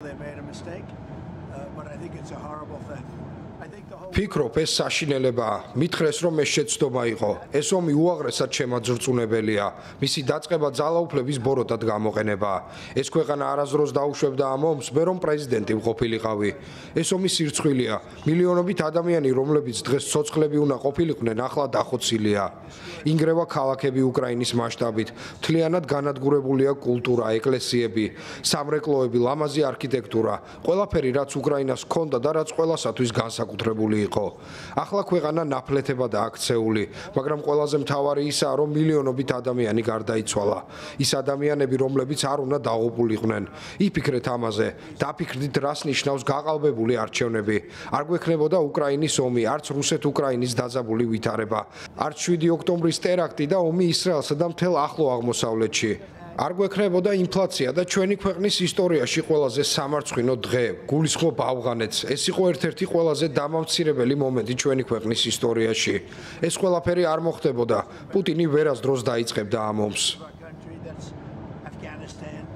They made a mistake, but I think it's a horrible thing. ფიქრობ ეს საშინელებაა. მითხრეს რომ ეს შეცდომა იყო. ეს ომი უაღრესად შემაძრწუნებელია. მისი დაწყება ძალაუფლების ბოროტად გამოყენებაა. ეს ქვეყანა არასდროს დაუშვებდა ამ ომს, მე რომ პრეზიდენტი ვყოფილიყავი. ეს ომი სირცხვილია. მილიონობით ადამიანი, რომლებიც დღეს ცოცხლები უნდა ყოფილიყვნენ, ახლა დახოცილია. ინგრევა ქალაქები უკრაინის მასშტაბით. მთლიანად განადგურებულია კულტურა, ეკლესიები, სამრეკლოები, ლამაზი არქიტექტურა. ყველაფერი, რაც უკრაინას ჰქონდა და რაც ყველასათვის განსაკუთრებული იყო. ახლა ქვეყანა ნაფლეთებად აქცეული, მაგრამ ყველაზე მთავარი ისაა, რომ მილიონობით ადამიანი გარდაიცვალა. ის ადამიანები, რომლებიც არ უნდა დაღუპულიყვნენ. იფიქრეთ ამაზე, დაფიქრდით, რას ნიშნავს გაყალბებული არჩევნები. არ გვექნებოდა უკრაინის ომი, არც რუსეთ-უკრაინის დაძაბული ვითარება, არც 7 ოქტომბრის ტერაქტი და ომი ისრაელსა და მთელ ახლო აღმოსავლეთში. არ გვექნებოდა ინფლაცია და ჩვენი ქვეყნის ისტორიაში ყველაზე სამარცხვინო დღე, გულისხმობ ავღანეთს. ეს იყო ერთ-ერთი ყველაზე დამამცირებელი მომენტი ჩვენი ქვეყნის ისტორიაში. ეს ყველაფერი არ მოხდებოდა. პუტინი ვერასდროს დაიწყებდა ამ ომს. Country that's Afghanistan.